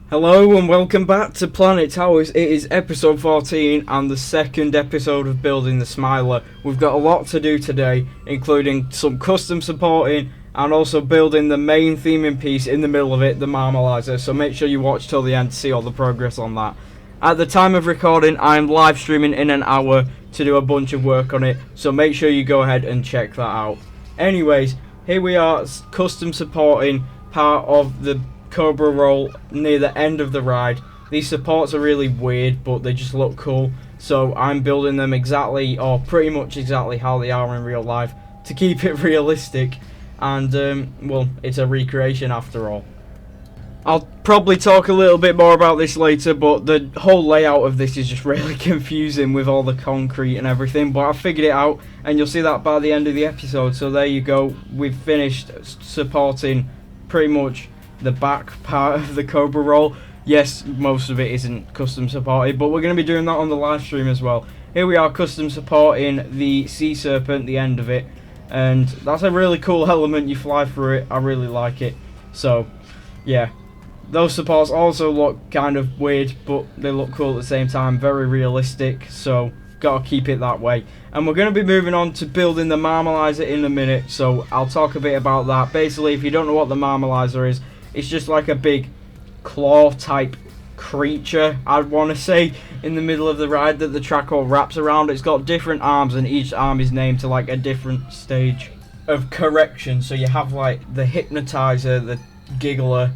Hello and welcome back to Planet Towers. It is episode 14 and the second episode of building the Smiler. We've got a lot to do today, including some custom supporting and also building the main theming piece in the middle of it, the Marmaliser. So make sure you watch till the end to see all the progress on that. At the time of recording, I'm live streaming in an hour to do a bunch of work on it, so make sure you go ahead and check that out. Anyways, here we are, custom supporting part of the Cobra roll near the end of the ride. These supports are really weird, but they just look cool, so I'm building them exactly, or pretty much exactly how they are in real life to keep it realistic. And well, it's a recreation after all. I'll probably talk a little bit more about this later, but the whole layout of this is just really confusing with all the concrete and everything, but I figured it out and you'll see that by the end of the episode. So there you go, we've finished supporting pretty much the back part of the Cobra roll. Yes, most of it isn't custom supported, but we're going to be doing that on the live stream as well. Here we are custom supporting the sea serpent, the end of it, and that's a really cool element. You fly through it, I really like it. So yeah, those supports also look kind of weird, but they look cool at the same time, very realistic, so gotta keep it that way. And we're going to be moving on to building the Marmaliser in a minute, so I'll talk a bit about that. Basically, if you don't know what the Marmaliser is, it's just like a big claw type creature, I'd want to say, in the middle of the ride that the track all wraps around. It's got different arms and each arm is named to like a different stage of correction. So you have like the hypnotizer, the giggler,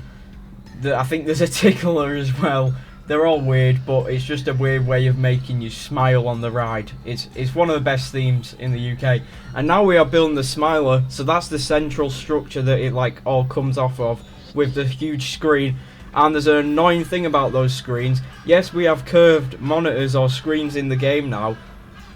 I think there's a tickler as well. They're all weird, but it's just a weird way of making you smile on the ride. It's one of the best themes in the UK. And now we are building the Smiler, so that's the central structure that it like all comes off of, with the huge screen. And there's an annoying thing about those screens. Yes, we have curved monitors or screens in the game now,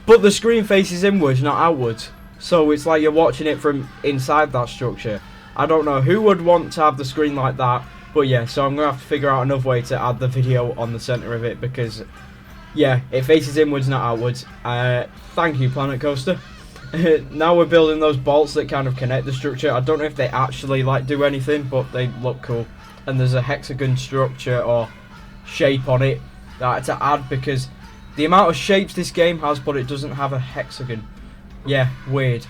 but the screen faces inwards, not outwards. So it's like you're watching it from inside that structure. I don't know who would want to have the screen like that. But yeah, so I'm going to have to figure out another way to add the video on the centre of it, because yeah, it faces inwards, not outwards. Thank you, Planet Coaster. Now we're building those bolts that kind of connect the structure. I don't know if they actually like do anything, but they look cool. And there's a hexagon structure or shape on it that I had to add, because the amount of shapes this game has, but it doesn't have a hexagon. Yeah, weird.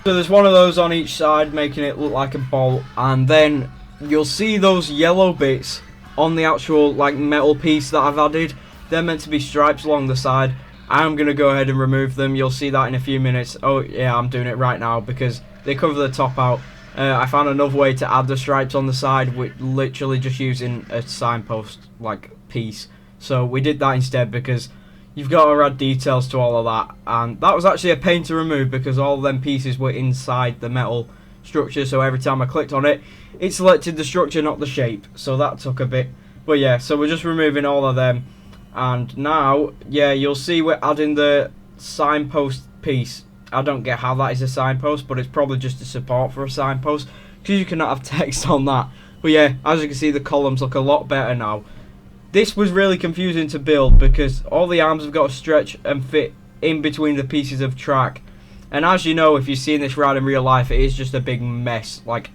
So there's one of those on each side, making it look like a bolt, and then you'll see those yellow bits on the actual like metal piece that I've added. They're meant to be stripes along the side. I'm going to go ahead and remove them. You'll see that in a few minutes. Oh yeah, I'm doing it right now because they cover the top out. I found another way to add the stripes on the side, with literally just using a signpost like piece. So we did that instead, because you've got to add details to all of that, and that was actually a pain to remove because all of them pieces were inside the metal structure. So every time I clicked on it, it selected the structure, not the shape, so that took a bit. But yeah, so we're just removing all of them, and now yeah, you'll see we're adding the signpost piece. I don't get how that is a signpost, but it's probably just a support for a signpost, because you cannot have text on that. But yeah, as you can see, the columns look a lot better now. This was really confusing to build because all the arms have got to stretch and fit in between the pieces of track. And as you know, if you've seen this ride in real life, it is just a big mess like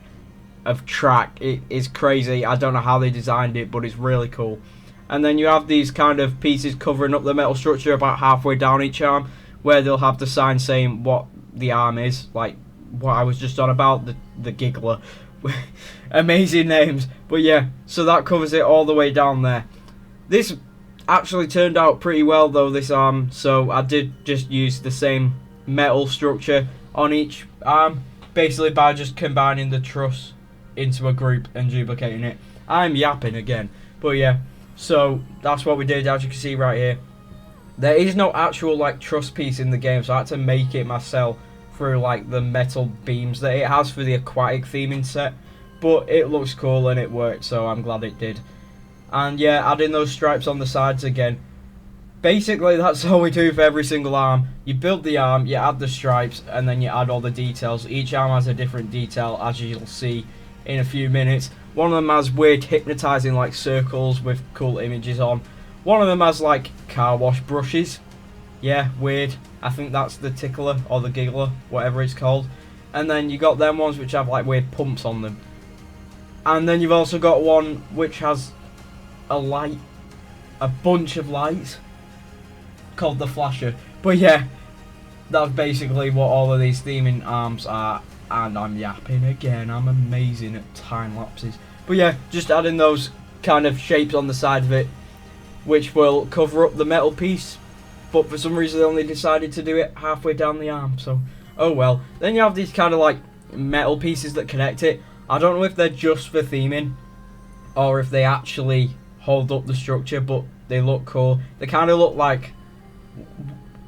of track. It is crazy. I don't know how they designed it, but it's really cool. And then you have these kind of pieces covering up the metal structure about halfway down each arm, where they'll have the sign saying what the arm is, like what I was just on about, the giggler. Amazing names. But yeah, so that covers it all the way down there. This actually turned out pretty well though, this arm, so I did just use the same metal structure on each arm, basically by just combining the truss into a group and duplicating it. I'm yapping again, but yeah, so that's what we did. As you can see right here, there is no actual like truss piece in the game, so I had to make it myself through like the metal beams that it has for the aquatic theming set. But it looks cool and it worked, so I'm glad it did. And yeah, adding those stripes on the sides again. Basically, that's all we do for every single arm. You build the arm, you add the stripes, and then you add all the details. Each arm has a different detail, as you'll see in a few minutes. One of them has weird hypnotizing like circles with cool images on. One of them has like car wash brushes. Yeah, weird. I think that's the tickler or the giggler, whatever it's called. And then you got them ones which have like weird pumps on them. And then you've also got one which has a bunch of lights called the flasher. But yeah, that's basically what all of these theming arms are. And I'm yapping again, I'm amazing at time lapses. But yeah, just adding those kind of shapes on the side of it, which will cover up the metal piece. But for some reason they only decided to do it halfway down the arm, so oh well. Then you have these kind of like metal pieces that connect it. I don't know if they're just for theming or if they actually hold up the structure, but they look cool. They kind of look like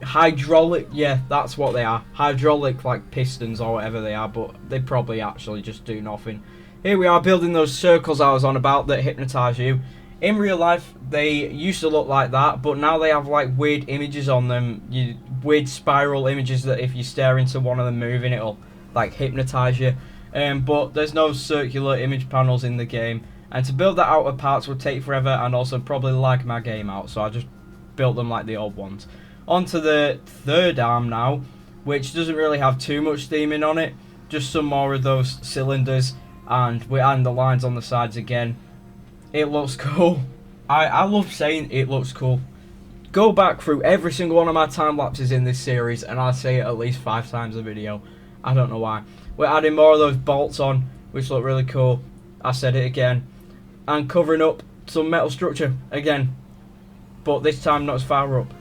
hydraulic, yeah, that's what they are. Hydraulic, like pistons or whatever they are, but they probably actually just do nothing. Here we are building those circles I was on about that hypnotise you. In real life, they used to look like that, but now they have like weird images on them, weird spiral images that if you stare into one of them moving, it'll like hypnotise you. But there's no circular image panels in the game, and to build that out of parts would take forever and also probably lag my game out, so I just built them like the old ones. Onto the third arm now, which doesn't really have too much theming on it, just some more of those cylinders, and we're adding the lines on the sides again. It looks cool. I love saying it looks cool. Go back through every single one of my time lapses in this series and I say it at least 5 times a video. I don't know why. We're adding more of those bolts on, which look really cool. I said it again. And covering up some metal structure again, but this time not as far up.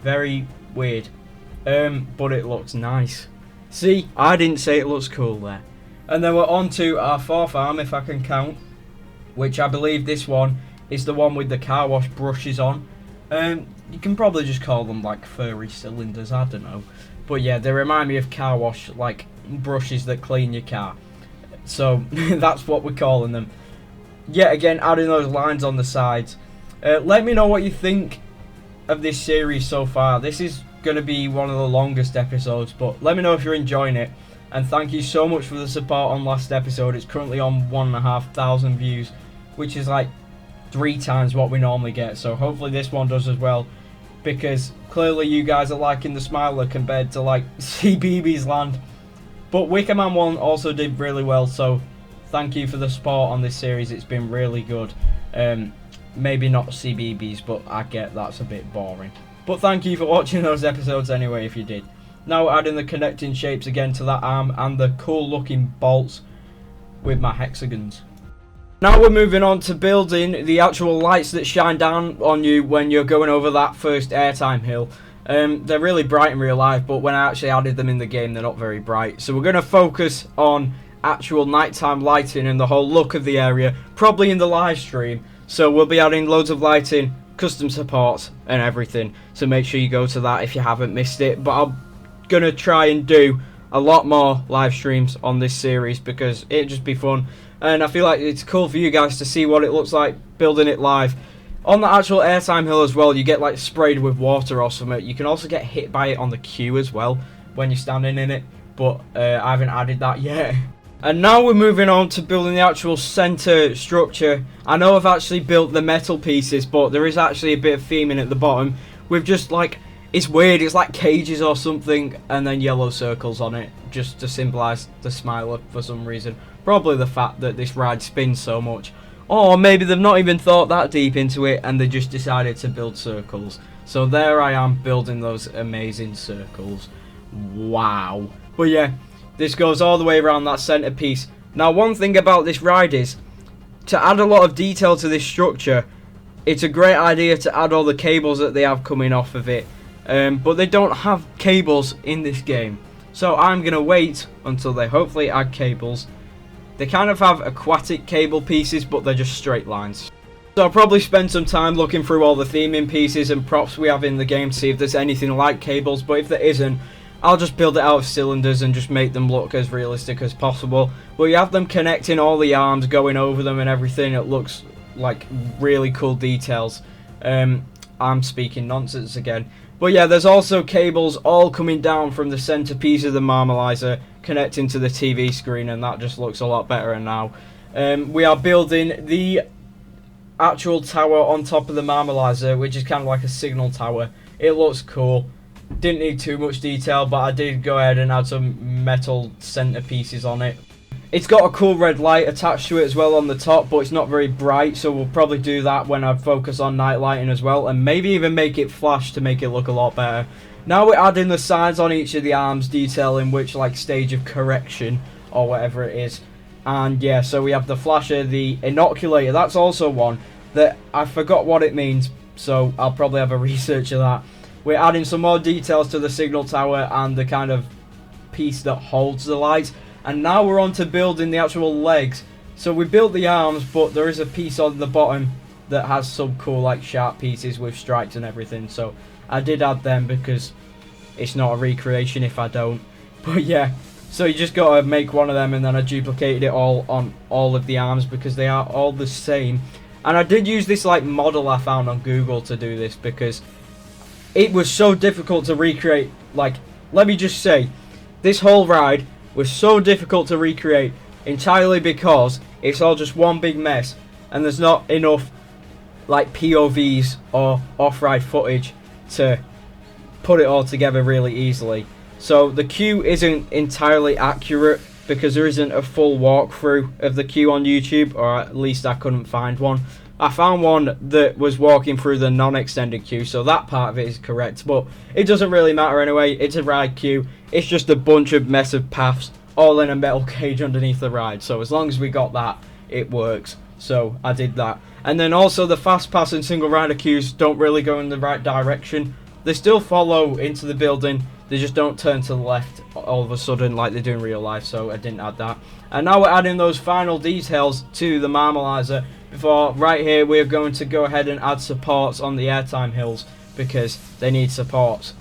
Very weird, but it looks nice. See, I didn't say it looks cool there. And then we're on to our fourth arm, if I can count, which I believe this one is the one with the car wash brushes on. You can probably just call them like furry cylinders, I don't know. But yeah, they remind me of car wash, like brushes that clean your car. So that's what we're calling them. Yet again, adding those lines on the sides. Let me know what you think of this series so far. This is going to be one of the longest episodes, but let me know if you're enjoying it. And thank you so much for the support on last episode. It's currently on 1,500 views, which is like 3 times what we normally get. So hopefully this one does as well, because clearly you guys are liking the Smiler compared to like CBeebies Land. But Wicker Man 1 also did really well, so thank you for the support on this series. It's been really good. Maybe not CBeebies, but I get that's a bit boring. But thank you for watching those episodes anyway if you did. Now adding the connecting shapes again to that arm and the cool looking bolts with my hexagons. Now we're moving on to building the actual lights that shine down on you when you're going over that first airtime hill. They're really bright in real life, but when I actually added them in the game they're not very bright. So we're going to focus on actual nighttime lighting and the whole look of the area, probably in the live stream. So we'll be adding loads of lighting, custom supports and everything, so make sure you go to that if you haven't missed it. But I'm gonna try and do a lot more live streams on this series because it'd just be fun, and I feel like it's cool for you guys to see what it looks like building it live. On the actual airtime hill as well, you get like sprayed with water or something. You can also get hit by it on the queue as well when you're standing in it, but I haven't added that yet. And now we're moving on to building the actual center structure. I know I've actually built the metal pieces, but there is actually a bit of theming at the bottom with just like, it's weird, it's like cages or something, and then yellow circles on it, just to symbolise the Smiler for some reason. Probably the fact that this ride spins so much. Or maybe they've not even thought that deep into it and they just decided to build circles. So there I am building those amazing circles. Wow. But yeah, this goes all the way around that centre piece. Now one thing about this ride is, to add a lot of detail to this structure, it's a great idea to add all the cables that they have coming off of it. But they don't have cables in this game. So I'm going to wait until they hopefully add cables. They kind of have aquatic cable pieces, but they're just straight lines. So I'll probably spend some time looking through all the theming pieces and props we have in the game to see if there's anything like cables, but if there isn't, I'll just build it out of cylinders and just make them look as realistic as possible. But you have them connecting all the arms, going over them and everything. It looks like really cool details. I'm speaking nonsense again. But yeah, there's also cables all coming down from the center piece of the Marmaliser connecting to the TV screen, and that just looks a lot better now. We are building the actual tower on top of the Marmaliser, which is kind of like a signal tower. It looks cool. Didn't need too much detail, but I did go ahead and add some metal center pieces on it. It's got a cool red light attached to it as well on the top, but it's not very bright, so we'll probably do that when I focus on night lighting as well, and maybe even make it flash to make it look a lot better. Now we're adding the signs on each of the arms, detailing which like stage of correction or whatever it is. And yeah, so we have the flasher, the inoculator. That's also one that I forgot what it means, so I'll probably have a research of that. We're adding some more details to the signal tower and the kind of piece that holds the lights. And now we're on to building the actual legs. So we built the arms, but there is a piece on the bottom that has some cool like sharp pieces with stripes and everything. So I did add them because it's not a recreation if I don't. But yeah, so you just gotta make one of them, and then I duplicated it all on all of the arms because they are all the same. And I did use this like model I found on Google to do this because it was so difficult to recreate. Like, let me just say, this whole ride was so difficult to recreate entirely because it's all just one big mess and there's not enough like POVs or off-ride footage to put it all together really easily. So the queue isn't entirely accurate because there isn't a full walkthrough of the queue on YouTube, or at least I couldn't find one. I found one that was walking through the non-extended queue, so that part of it is correct, but it doesn't really matter anyway. It's a ride queue. It's just a bunch of mess of paths all in a metal cage underneath the ride, so as long as we got that, it works. So I did that. And then also the fast pass and single rider queues don't really go in the right direction. They still follow into the building, they just don't turn to the left all of a sudden like they do in real life, so I didn't add that. And now we're adding those final details to the Marmaliser. Before, right here, we're going to go ahead and add supports on the airtime hills because they need supports,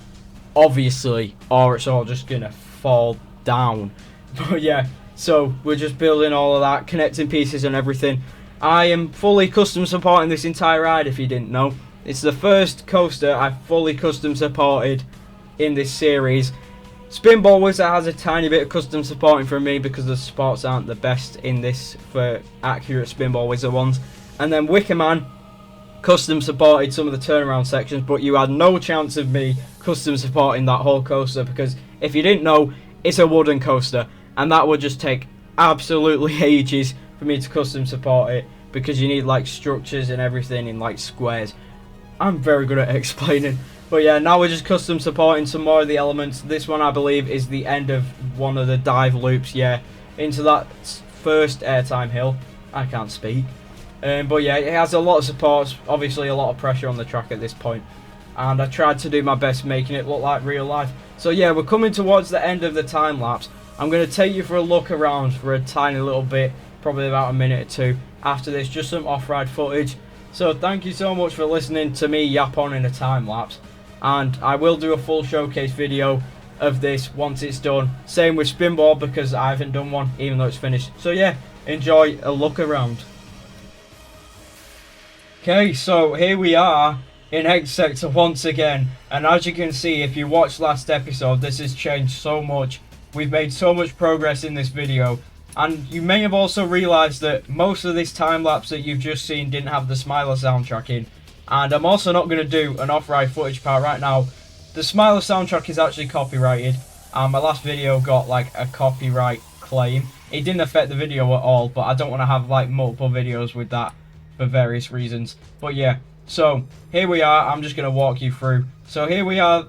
obviously, or it's all just gonna fall down. But yeah, so we're just building all of that, connecting pieces and everything. I am fully custom supporting this entire ride, if you didn't know. It's the first coaster I've fully custom supported in this series. Spinball Wizard has a tiny bit of custom supporting from me because the supports aren't the best in this for accurate Spinball Wizard ones. And then Wicker Man custom supported some of the turnaround sections, but you had no chance of me custom supporting that whole coaster because if you didn't know, it's a wooden coaster and that would just take absolutely ages for me to custom support it because you need like structures and everything in like squares. I'm very good at explaining. But yeah, now we're just custom supporting some more of the elements. This one I believe is the end of one of the dive loops, yeah, into that first airtime hill. I can't speak. But yeah, it has a lot of supports, obviously a lot of pressure on the track at this point. And I tried to do my best making it look like real life. So yeah, we're coming towards the end of the time lapse. I'm going to take you for a look around for a tiny little bit, probably about a minute or two. After this, just some off-ride footage. So thank you so much for listening to me yap on in a time lapse. And I will do a full showcase video of this once it's done. Same with Spinball because I haven't done one even though it's finished. So yeah, enjoy a look around. Okay, so here we are in Egg Sector once again. And as you can see, if you watched last episode, this has changed so much. We've made so much progress in this video. And you may have also realised that most of this time lapse that you've just seen didn't have the Smiler soundtrack in. And I'm also not going to do an off-ride footage part right now. The Smiler soundtrack is actually copyrighted. And my last video got like a copyright claim. It didn't affect the video at all, but I don't want to have like multiple videos with that for various reasons. But yeah, so here we are. I'm just going to walk you through. So here we are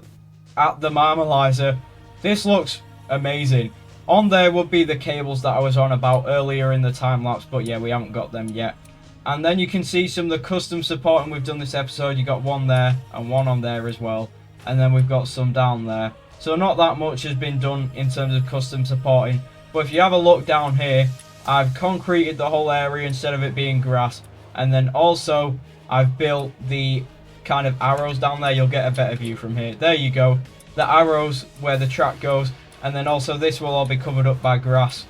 at the Marmaliser. This looks amazing. On there would be the cables that I was on about earlier in the time lapse, but yeah, we haven't got them yet. And then you can see some of the custom supporting we've done this episode. You got one there and one on there as well. And then we've got some down there. So not that much has been done in terms of custom supporting. But if you have a look down here, I've concreted the whole area instead of it being grass. And then also I've built the kind of arrows down there. You'll get a better view from here. There you go. The arrows where the track goes. And then also this will all be covered up by grass.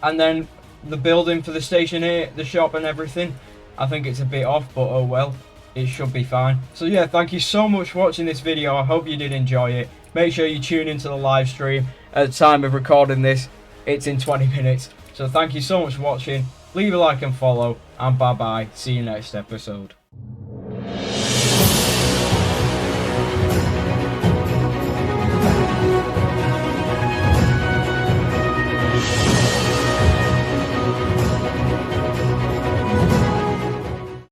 And then the building for the station here, the shop and everything. I think it's a bit off, but oh well. It should be fine. So yeah, thank you so much for watching this video. I hope you did enjoy it. Make sure you tune into the live stream. At the time of recording this, it's in 20 minutes. So thank you so much for watching. Leave a like and follow. And bye bye. See you next episode.